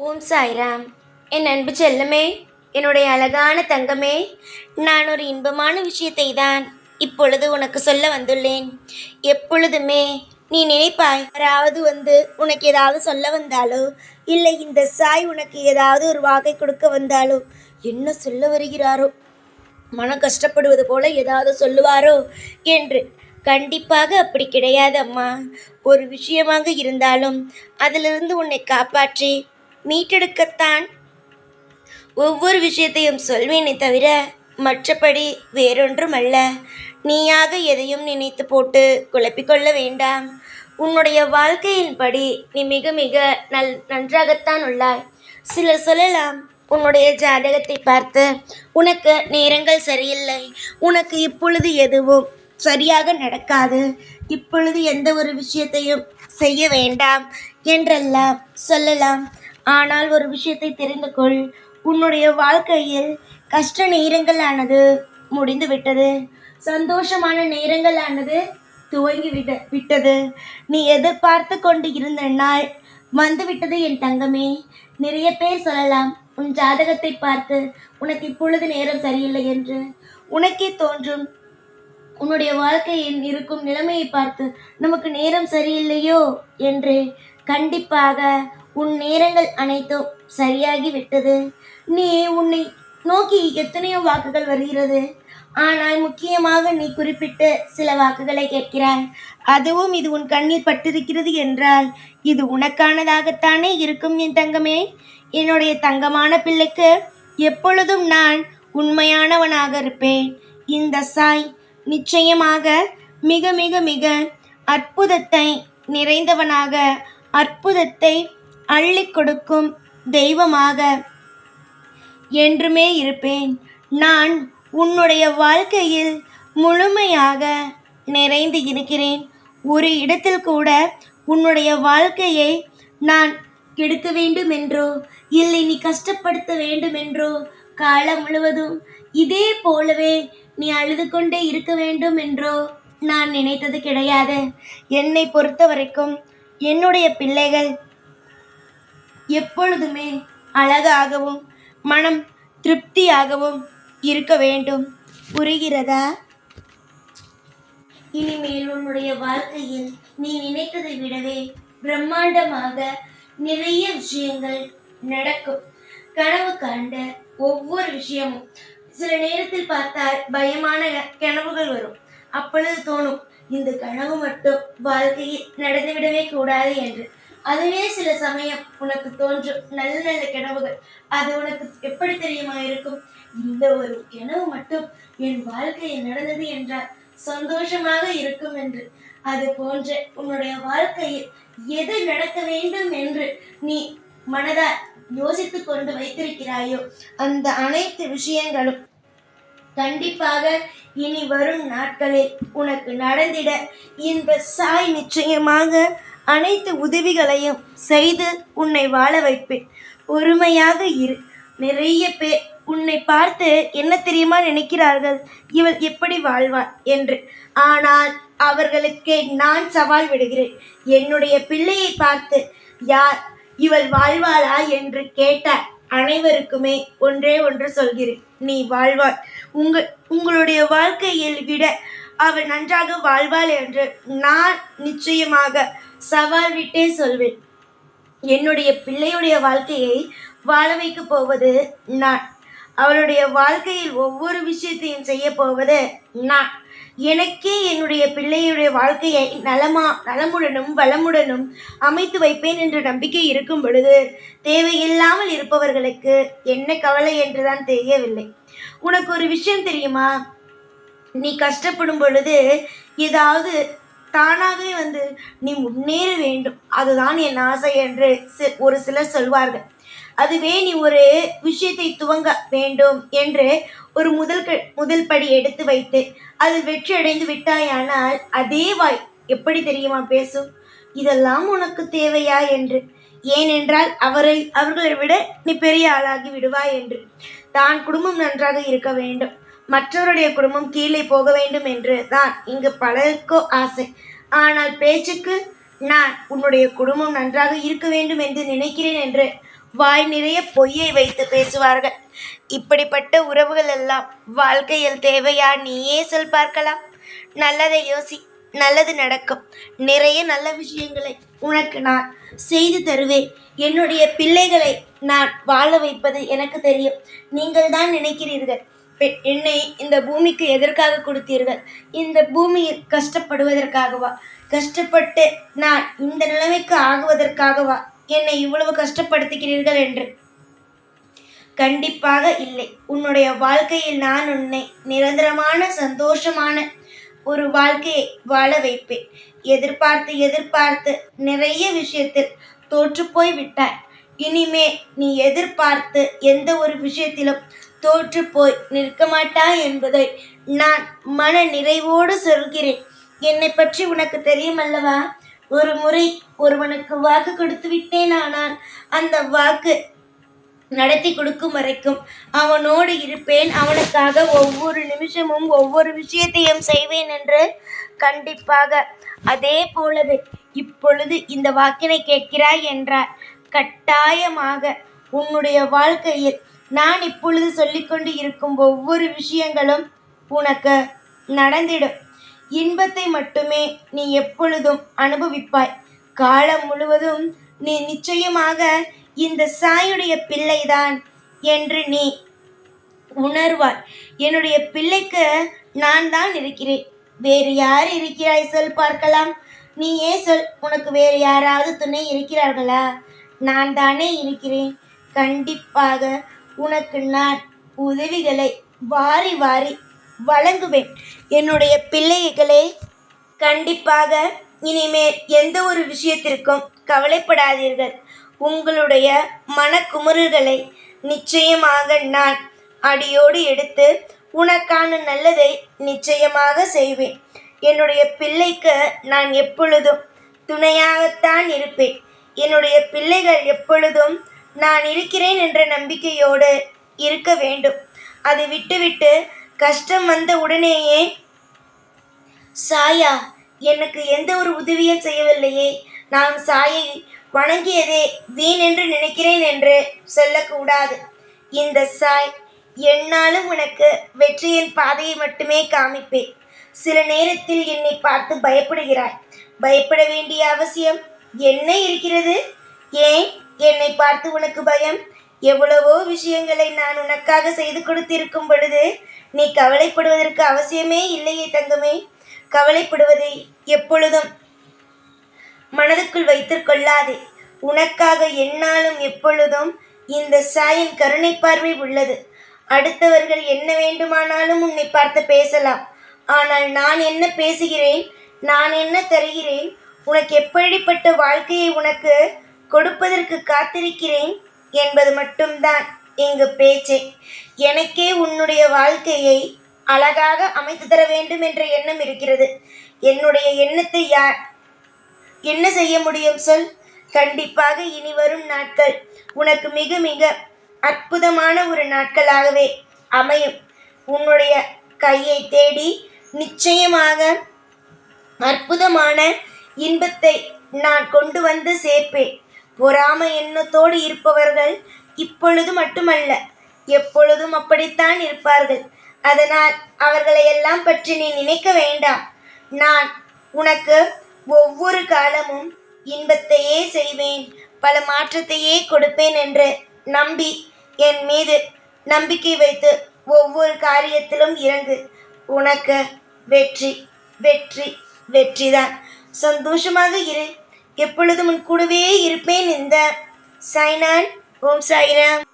ஓம் சாய்ராம். என் அன்பு செல்லமே, என்னுடைய அழகான தங்கமே, நான் ஒரு இன்பமான விஷயத்தை தான் இப்பொழுது உனக்கு சொல்ல வந்துள்ளேன். எப்பொழுதுமே நீ நினைப்பாய், யாராவது உனக்கு ஏதாவது சொல்ல வந்தாலோ, இல்லை இந்த சாய் உனக்கு ஏதாவது ஒரு வாக்கை கொடுக்க வந்தாலோ, என்ன சொல்ல வருகிறாரோ, மனம் கஷ்டப்படுவது போல ஏதாவது சொல்லுவாரோ என்று. கண்டிப்பாக அப்படி கிடையாது அம்மா. ஒரு விஷயமாக இருந்தாலும் அதிலிருந்து உன்னை காப்பாற்றி மீட்டெடுக்கத்தான் ஒவ்வொரு விஷயத்தையும் சொல்வேனே தவிர மற்றபடி வேறொன்றும் அல்ல. நீயாக எதையும் நினைத்து போட்டு குழப்பிக்கொள்ள வேண்டாம். உன்னுடைய வாழ்க்கையின்படி நீ மிக மிக நன்றாகத்தான் உள்ளாய். சிலர் சொல்லலாம், உன்னுடைய ஜாதகத்தை பார்த்து உனக்கு நேரங்கள் சரியில்லை, உனக்கு இப்பொழுது எதுவும் சரியாக நடக்காது, இப்பொழுது எந்த ஒரு விஷயத்தையும் செய்ய வேண்டாம் என்றெல்லாம் சொல்லலாம். ஆனால் ஒரு விஷயத்தை தெரிந்து கொள், உன்னுடைய வாழ்க்கையில் கஷ்ட நேரங்களானது முடிந்து விட்டது, சந்தோஷமான நேரங்களானது துவங்கி விட்டது. நீ எதிர்பார்த்து கொண்டு இருந்த நாள் வந்துவிட்டது என் தங்கமே. நிறைய பேர் சொல்லலாம், உன் ஜாதகத்தை பார்த்து உனக்கு இப்பொழுது நேரம் சரியில்லை என்று. உனக்கே தோன்றும், உன்னுடைய வாழ்க்கையில் இருக்கும் நிலைமையை பார்த்து நமக்கு நேரம் சரியில்லையோ என்று. கண்டிப்பாக உன் நேரங்கள் அனைத்தும் சரியாகி விட்டது. நீ உன்னை நோக்கி எத்தனையோ வாக்குகள் வருகிறது, ஆனால் முக்கியமாக நீ குறிப்பிட்டு சில வாக்குகளை கேட்கிறாய். அதுவும் இது உன் கண்ணில் பட்டிருக்கிறது என்றால் இது உனக்கானதாகத்தானே இருக்கும் என் தங்கமே. என்னுடைய தங்கமான பிள்ளைக்கு எப்பொழுதும் நான் உண்மையானவனாக இருப்பேன். இந்த சாய் நிச்சயமாக மிக மிக மிக அற்புதத்தை நிறைந்தவனாக, அற்புதத்தை அள்ளி கொடுக்கும் தெய்வமாக என்றுமே இருப்பேன். நான் உன்னுடைய வாழ்க்கையில் முழுமையாக நிறைந்து இருக்கிறேன். ஒரு இடத்தில் கூட உன்னுடைய வாழ்க்கையை நான் கெடுக்க வேண்டுமென்றோ, இல்லை நீ கஷ்டப்படுத்த வேண்டுமென்றோ, காலம் முழுவதும் இதே போலவே நீ அழுது கொண்டே இருக்க வேண்டும் என்றோ நான் நினைத்தது கிடையாது. என்னை பொறுத்த வரைக்கும் என்னுடைய பிள்ளைகள் எப்பொழுதுமே அழகாகவும் மனம் திருப்தியாகவும் இருக்க வேண்டும். புரிகிறதா? இனிமேல் உன்னுடைய வாழ்க்கையில் நீ நினைத்ததை விடவே பிரம்மாண்டமாக நிறைய விஷயங்கள் நடக்கும். கனவு காண்ட ஒவ்வொரு விஷயமும் சில நேரத்தில் பார்த்தால் பயமான கனவுகள் வரும். அப்பொழுது தோணும், இந்த கனவு மட்டும் வாழ்க்கையில் நடந்துவிடவே கூடாது என்று. அதுவே சில சமயம் உனக்கு தோன்றும் நல்ல நல்ல கனவுகள். அது உனக்கு எப்படி தெரியுமா இருக்கும்? இந்த ஒரு கனவு மட்டும் என் வாழ்க்கையில் நடந்தது என்றால் சந்தோஷமாக இருக்கும் என்று. அது போன்ற உன்னுடைய வாழ்க்கையில் எது நடக்க வேண்டும் என்று நீ மனதால் யோசித்து கொண்டு வைத்திருக்கிறாயோ அந்த அனைத்து விஷயங்களும் கண்டிப்பாக இனி வரும் நாட்களில் உனக்கு நடந்திட இந்த சாய் நிச்சயமாக அனைத்து உதவிகளையும் செய்து உன்னை வாழ வைப்பேன். பொறுமையாக இரு. நிறைய பேர் உன்னை பார்த்து என்ன தெரியுமா நினைக்கிறார்கள், இவள் எப்படி வாழ்வாள் என்று. ஆனால் அவர்களுக்கே நான் சவால் விடுகிறேன். என்னுடைய பிள்ளையை பார்த்து யார் இவள் வாழ்வாளா என்று கேட்டால் அனைவருக்குமே ஒன்றே ஒன்று சொல்கிறேன், நீ வாழ்வாள். உங்களுடைய வாழ்க்கையில் விட அவள் நன்றாக வாழ்வாள் என்று நான் நிச்சயமாக சவால் விட்டே சொல்வேன். என்னுடைய பிள்ளையுடைய வாழ்க்கையை வாழ வைக்கப் போவது நான். அவளுடைய வாழ்க்கையில் ஒவ்வொரு விஷயத்தையும் செய்ய போவது நான். எனக்கே என்னுடைய பிள்ளையுடைய வாழ்க்கையை நலமுடனும் வளமுடனும் அமைத்து வைப்பேன் என்ற நம்பிக்கை இருக்கும் பொழுது தேவையில்லாமல் இருப்பவர்களுக்கு என்ன கவலை என்றுதான் தெரியவில்லை. உனக்கு ஒரு விஷயம் தெரியுமா? நீ கஷ்டப்படும் பொழுது ஏதாவது தானாகவே நீ முன்னேற வேண்டும், அதுதான் என் ஆசை என்று ஒரு சிலர் சொல்வார்கள். அதுவே நீ ஒரு விஷயத்தை துவங்க வேண்டும் என்று ஒரு முதல் படி எடுத்து வைத்து அதில் வெற்றி அடைந்து விட்டாயானால் அதே வாய் எப்படி தெரியுமா பேசும், இதெல்லாம் உனக்கு தேவையா என்று. ஏனென்றால் அவர்களை விட நீ பெரிய ஆளாகி விடுவாய் என்று. தான் குடும்பம் நன்றாக இருக்க வேண்டும், மற்றவருடைய குடும்பம் கீழே போக வேண்டும் என்று தான் இங்கு பலருக்கோ ஆசை. ஆனால் பேச்சுக்கு நான் உன்னுடைய குடும்பம் நன்றாக இருக்க வேண்டும் என்று நினைக்கிறேன் என்று வாய் நிறைய பொய்யை வைத்து பேசுவார்கள். இப்படிப்பட்ட உறவுகள் எல்லாம் வாழ்க்கையில் தேவையா? நீயே சொல் பார்க்கலாம். நல்லதை யோசி, நல்லது நடக்கும். நிறைய நல்ல விஷயங்களை உனக்கு நான் செய்து தருவேன். என்னுடைய பிள்ளைகளை நான் வாழ வைப்பது எனக்கு தெரியும். நீங்கள் தான் நினைக்கிறீர்கள் என்னை இந்த பூமிக்கு எதற்காக கொடுத்தீர்கள்? இந்த பூமியில் கஷ்டப்படுவதற்காகவா? கஷ்டப்பட்டு நான் இந்த நிலைமைக்கு ஆகுவதற்காகவா என்னை இவ்வளவு கஷ்டப்படுத்துகிறீர்கள் என்று. கண்டிப்பாக இல்லை. உன்னுடைய வாழ்க்கையில் நான் உன்னை நிரந்தரமான சந்தோஷமான ஒரு வாழ்க்கையை வாழ வைப்பேன். எதிர்பார்த்து எதிர்பார்த்து நிறைய விஷயத்தில் தோற்றுப்போய் விட்டாய். இனிமே நீ எதிர்பார்த்து எந்த ஒரு விஷயத்திலும் தோற்று போய் நிற்க மாட்டாய் என்பதை நான் மன நிறைவோடு சொல்கிறேன். என்னை பற்றி உனக்கு தெரியும் அல்லவா? ஒரு முறை ஒருவனுக்கு வாக்கு கொடுத்து விட்டேன். ஆனால் அந்த வாக்கு நடத்தி கொடுக்கும் வரைக்கும் அவனோடு இருப்பேன். அவனுக்காக ஒவ்வொரு நிமிஷமும் ஒவ்வொரு விஷயத்தையும் செய்வேன் என்று. கண்டிப்பாக அதே போலவே இப்பொழுது இந்த வாக்கினை கேட்கிறாய் என்றால் கட்டாயமாக உன்னுடைய வாழ்க்கையில் நான் இப்பொழுது சொல்லிக்கொண்டு இருக்கும் ஒவ்வொரு விஷயங்களும் உனக்கு நடந்திடும். இன்பத்தை மட்டுமே நீ எப்பொழுதும் அனுபவிப்பாய். காலம் முழுவதும் நீ நிச்சயமாக இந்த சாயுடைய பிள்ளைதான் என்று நீ உணர்வாய். என்னுடைய பிள்ளைக்கு நான் தான் இருக்கிறேன். வேறு யார் இருக்கிறாய் சொல் பார்க்கலாம். நீயே சொல். உனக்கு வேறு யாராவது துணை இருக்கிறார்களா? நான் தானே இருக்கிறேன். கண்டிப்பாக உனக்கு நான் உதவிகளை வாரி வாரி வழங்குவேன். என்னுடைய பிள்ளைகளே, கண்டிப்பாக இனிமேல் எந்த ஒரு விஷயத்திற்கும் கவலைப்படாதீர்கள். உங்களுடைய மனக்குமுறல்களை நிச்சயமாக நான் அடியோடு எடுத்து உனக்கான நல்லதை நிச்சயமாக செய்வேன். என்னுடைய பிள்ளைக்கு நான் எப்பொழுதும் துணையாகத்தான் இருப்பேன். என்னுடைய பிள்ளைகள் எப்பொழுதும் நான் இருக்கிறேன் என்ற நம்பிக்கையோடு இருக்க வேண்டும். அதை விட்டுவிட்டு கஷ்டம் வந்த உடனேயே சாயா எனக்கு எந்த ஒரு உதவியும் செய்யவில்லையே, நான் சாயை வணங்கியதே வீண் என்று நினைக்கிறேன் என்று சொல்லக்கூடாது. இந்த சாய் என்னாலும் உனக்கு வெற்றியின் பாதையை மட்டுமே காமிப்பேன். சில நேரத்தில் என்னை பார்த்து பயப்படுகிறாய். பயப்பட வேண்டிய அவசியம் என்ன இருக்கிறது? ஏன் என்னை பார்த்து உனக்கு பயம்? எவ்வளவோ விஷயங்களை நான் உனக்காக செய்து கொடுத்திருக்கும் பொழுது நீ கவலைப்படுவதற்கு அவசியமே இல்லையே தங்கமே. கவலைப்படுவதை எப்பொழுதும் மனதுக்குள் வைத்துக் கொள்ளாதே. உனக்காக என்னாலும் எப்பொழுதும் இந்த சாயின் கருணை பார்வை உள்ளது. அடுத்தவர்கள் என்ன வேண்டுமானாலும் உன்னை பார்த்து பேசலாம். ஆனால் நான் என்ன பேசுகிறேன், நான் என்ன தருகிறேன், உனக்கு எப்படிப்பட்ட வாழ்க்கையை உனக்கு கொடுப்பதற்கு காத்திருக்கிறேன் என்பது மட்டும்தான் இங்கு பேச்சே. எனக்கே உன்னுடைய வாழ்க்கையை அழகாக அமைத்து தர வேண்டும் என்ற எண்ணம் இருக்கிறது. என்னுடைய எண்ணத்தை யார் என்ன செய்ய முடியும் சொல்? கண்டிப்பாக இனி வரும் நாட்கள் உனக்கு மிக மிக அற்புதமான ஒரு நாட்களாகவே அமையும். உன்னுடைய கையை தேடி நிச்சயமாக அற்புதமான இன்பத்தை நான் கொண்டு வந்து சேர்ப்பேன். பொறாமை எண்ணத்தோடு இருப்பவர்கள் இப்பொழுது மட்டுமல்ல, எப்பொழுதும் அப்படித்தான் இருப்பார்கள். அதனால் அவர்களை எல்லாம் பற்றி நீ நினைக்க வேண்டாம். நான் உனக்கு ஒவ்வொரு காலமும் இன்பத்தையே செய்வேன், பல மாற்றத்தையே கொடுப்பேன் என்று நம்பி என் மீது நம்பிக்கை வைத்து ஒவ்வொரு காரியத்திலும் இறங்கு. உனக்கு வெற்றி வெற்றி வெற்றிதான். சந்தோஷமாக இரு. எப்பொழுதும் உன் கூடவே இருப்பேன். இந்த சாய்நான். ஓம் சாய்ராம்.